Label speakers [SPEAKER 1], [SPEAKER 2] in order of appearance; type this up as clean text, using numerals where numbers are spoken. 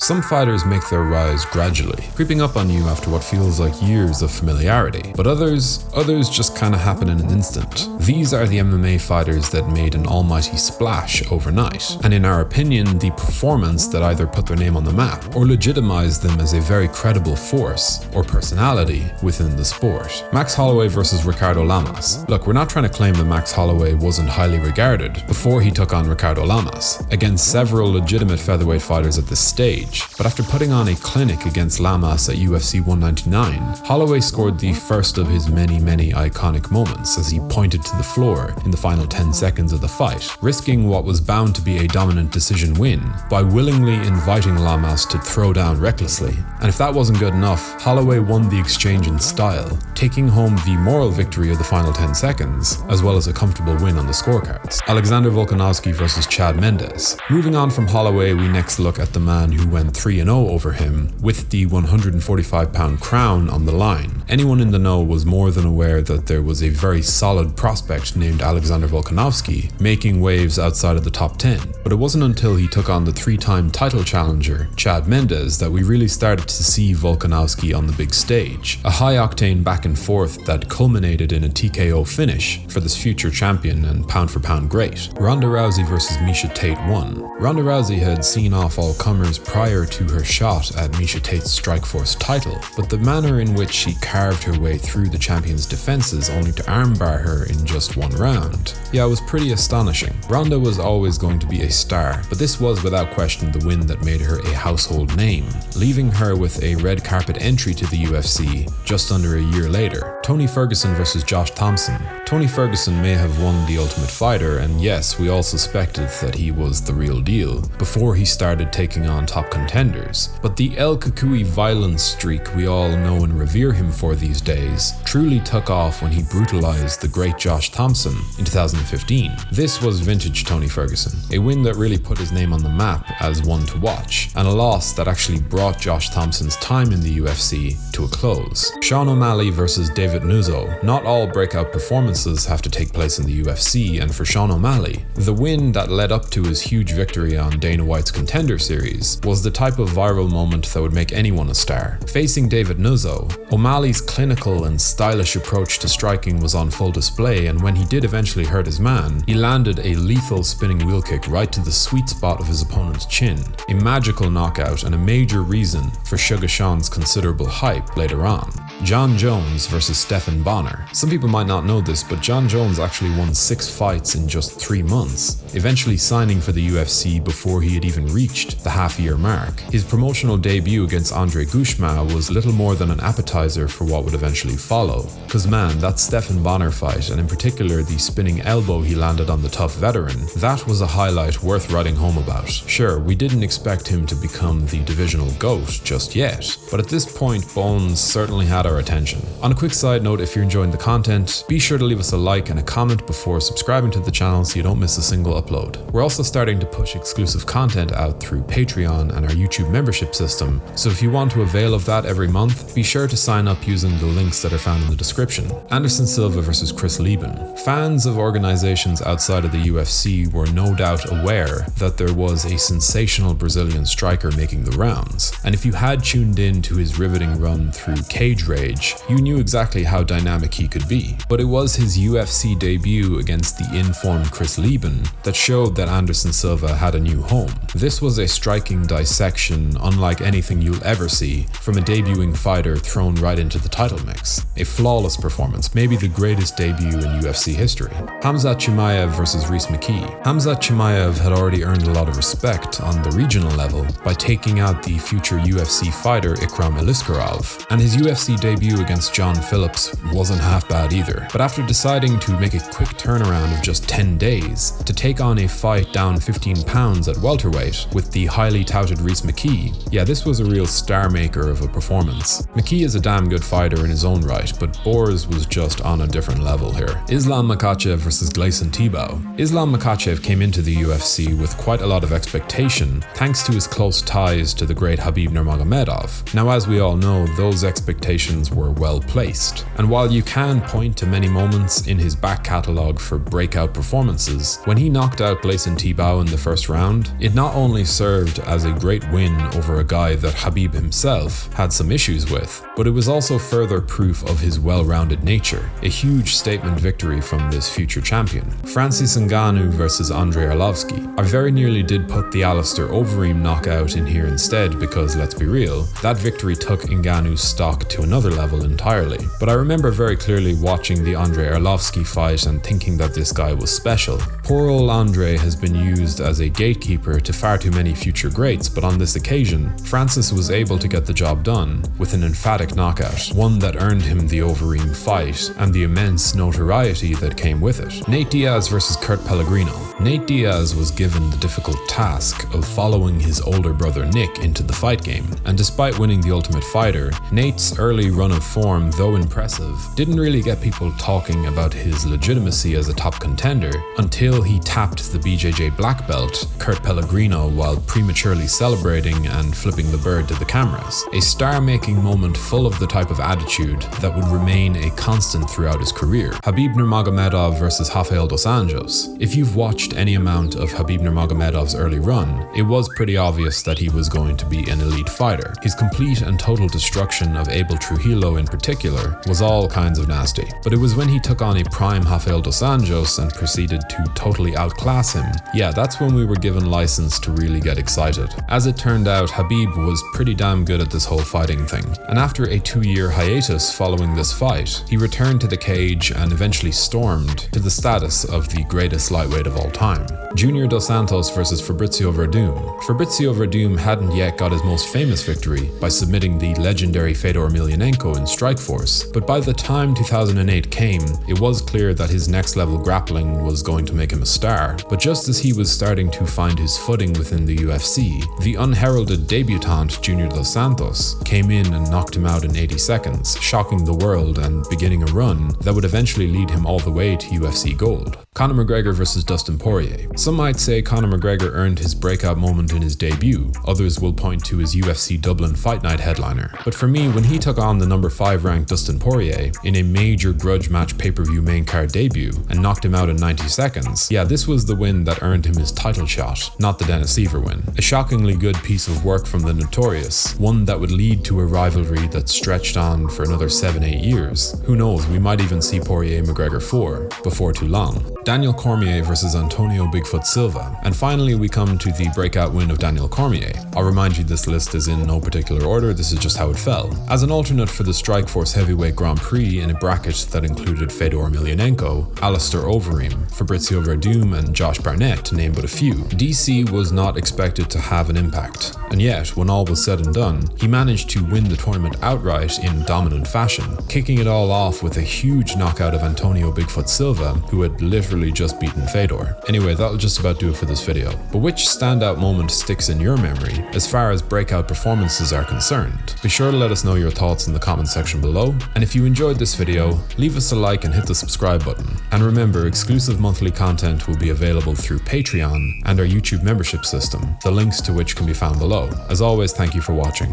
[SPEAKER 1] Some fighters make their rise gradually, creeping up on you after what feels like years of familiarity, but others just kinda happen in an instant. These are the MMA fighters that made an almighty splash overnight, and in our opinion, the performance that either put their name on the map or legitimized them as a very credible force or personality within the sport. Max Holloway versus Ricardo Lamas. Look, we're not trying to claim that Max Holloway wasn't highly regarded before he took on Ricardo Lamas, against several legitimate featherweight fighters at this stage, but after putting on a clinic against Lamas at UFC 199, Holloway scored the first of his many iconic moments as he pointed to the floor in the final 10 seconds of the fight, risking what was bound to be a dominant decision win by willingly inviting Lamas to throw down recklessly. And if that wasn't good enough, Holloway won the exchange in style, taking home the moral victory of the final 10 seconds, as well as a comfortable win on the scorecards. Alexander Volkanovski versus Chad Mendes. Moving on from Holloway, we next look at the man who went 3-0 over him, with the 145-pound crown on the line. Anyone in the know was more than aware that there was a very solid prospect named Alexander Volkanovski making waves outside of the top 10. But it wasn't until he took on the 3-time title challenger, Chad Mendes, that we really started to see Volkanovski on the big stage. A high-octane back and forth that culminated in a TKO finish for this future champion and pound-for-pound great. Ronda Rousey versus Miesha Tate won. Ronda Rousey had seen off all comers prior to her shot at Miesha Tate's Strikeforce title, but the manner in which she carved her way through the champion's defenses only to armbar her in just one round, yeah, it was pretty astonishing. Ronda was always going to be a star, but this was without question the win that made her a household name, leaving her with a red carpet entry to the UFC just under a year later. Tony Ferguson versus Josh Thompson. Tony Ferguson may have won the Ultimate Fighter, and yes, we all suspected that he was the real deal before he started taking on top contenders, but the El Cucuy violence streak we all know and revere him for these days truly took off when he brutalized the great Josh Thompson in 2015. This was vintage Tony Ferguson, a win that really put his name on the map as one to watch, and a loss that actually brought Josh Thompson's time in the UFC to a close. Sean O'Malley versus David Nuzzo. Not all breakout performances have to take place in the UFC, and for Sean O'Malley, the win that led up to his huge victory on Dana White's Contender Series was the type of viral moment that would make anyone a star. Facing David Nuzzo, O'Malley's clinical and stylish approach to striking was on full display, and when he did eventually hurt his man, he landed a lethal spinning wheel kick right to the sweet spot of his opponent's chin. A magical knockout and a major reason for Sugar Sean's considerable hype later on. John Jones versus Stephan Bonnar. Some people might not know this, but John Jones actually won 6 fights in just 3 months, eventually signing for the UFC before he had even reached the half-year mark. His promotional debut against Andre Gushma was little more than an appetizer for what would eventually follow. Cause man, that Stephan Bonnar fight, and in particular the spinning elbow he landed on the tough veteran, that was a highlight worth writing home about. Sure, we didn't expect him to become the divisional GOAT just yet, but at this point Bones certainly had our attention. On a quick side note, if you're enjoying the content, be sure to leave us a like and a comment before subscribing to the channel so you don't miss a single upload. We're also starting to push exclusive content out through Patreon and our YouTube membership system, so if you want to avail of that every month, be sure to sign up using the links that are found in the description. Anderson Silva versus Chris Lieben. Fans of organizations outside of the UFC were no doubt aware that there was a sensational Brazilian striker making the rounds, and if you had tuned in to his riveting run through Cage Rage, you knew exactly how dynamic he could be. But it was his UFC debut against the informed Chris Lieben that showed that Anderson Silva had a new home. This was a striking dissection unlike anything you'll ever see from a debuting fighter thrown right into the title mix. A flawless performance, maybe the greatest debut in UFC history. Khamzat Chimaev versus Rhys McKee. Khamzat Chimaev had already earned a lot of respect on the regional level by taking out the future UFC fighter Ikram Aliskerov, and his UFC debut against John Phillips wasn't half bad either. But after deciding to make a quick turnaround of just 10 days to take on a fight down 15 pounds at welterweight with the highly touted Rhys McKee, yeah, this was a real star maker of a performance. McKee is a damn good fighter in his own right, but Boers was just on a different level here. Islam Makhachev versus Gleison Tebow. Islam Makhachev came into the UFC with quite a lot of expectation thanks to his close ties to the great Habib Nurmagomedov. Now, as we all know, those expectations expectations were well placed. And while you can point to many moments in his back catalogue for breakout performances, when he knocked out Gleison Tibau in the first round, it not only served as a great win over a guy that Habib himself had some issues with, but it was also further proof of his well-rounded nature, a huge statement victory from this future champion. Francis Ngannou versus Andrei Arlovsky. I very nearly did put the Alistair Overeem knockout in here instead because, let's be real, that victory took Ngannou's stock to another level entirely. But I remember very clearly watching the Andrei Arlovsky fight and thinking that this guy was special. Poor old Andrei has been used as a gatekeeper to far too many future greats, but on this occasion, Francis was able to get the job done with an emphatic knockout, one that earned him the Overeem fight and the immense notoriety that came with it. Nate Diaz versus Kurt Pellegrino. Nate Diaz was given the difficult task of following his older brother Nick into the fight game, and despite winning the Ultimate Fighter, Nate's early run of form, though impressive, didn't really get people talking about his legitimacy as a top contender until he tapped the BJJ black belt, Kurt Pellegrino, while prematurely celebrating and flipping the bird to the cameras. A star-making moment full of the type of attitude that would remain a constant throughout his career. Habib Nurmagomedov versus Rafael dos Anjos. If you've watched any amount of Habib Nurmagomedov's early run, it was pretty obvious that he was going to be an elite fighter. His complete and total destruction of Abel Trujillo in particular was all kinds of nasty. But it was when he took on a prime Rafael dos Anjos and proceeded to totally outclass him, yeah, that's when we were given license to really get excited. As it turned out, Habib was pretty damn good at this whole fighting thing, and after a 2-year hiatus following this fight, he returned to the cage and eventually stormed to the status of the greatest lightweight of all time. Junior Dos Santos versus Fabrizio Verdum. Fabrizio Verdum hadn't yet got his most famous victory by submitting the legendary Fedor Emelianenko in Strikeforce, but by the time 2008 came, it was clear that his next level grappling was going to make him a star. But just as he was starting to find his footing within the UFC, the unheralded debutant Junior Dos Santos came in and knocked him out in 80 seconds, shocking the world and beginning a run that would eventually lead him all the way to UFC gold. Conor McGregor versus Dustin Poirier. Some might say Conor McGregor earned his breakout moment in his debut, others will point to his UFC Dublin Fight Night headliner. But for me, when he took on the number 5 ranked Dustin Poirier in a major grudge match pay-per-view main card debut and knocked him out in 90 seconds, yeah, this was the win that earned him his title shot, not the Dennis Seaver win. A shockingly good piece of work from the Notorious, one that would lead to a rivalry that stretched on for another 7-8 years. Who knows, we might even see Poirier McGregor 4 before too long. Daniel Cormier versus Antonio Bigfoot Silva. And finally we come to the breakout win of Daniel Cormier. I'll remind you this list is in no particular order, this is just how it fell. As an alternate for the Strikeforce Heavyweight Grand Prix in a bracket that included Fedor Emelianenko, Alistair Overeem, Fabrizio Verdum and Josh Barnett, to name but a few, DC was not expected to have an impact. And yet, when all was said and done, he managed to win the tournament outright in dominant fashion, kicking it all off with a huge knockout of Antonio Bigfoot Silva, who had literally just beaten Fedor. Anyway, that'll just about do it for this video. But which standout moment sticks in your memory as far as breakout performances are concerned? Be sure to let us know your thoughts in the comment section below, and if you enjoyed this video, leave us a like and hit the subscribe button. And remember, exclusive monthly content will be available through Patreon and our YouTube membership system, the links to which can be found below. As always, thank you for watching.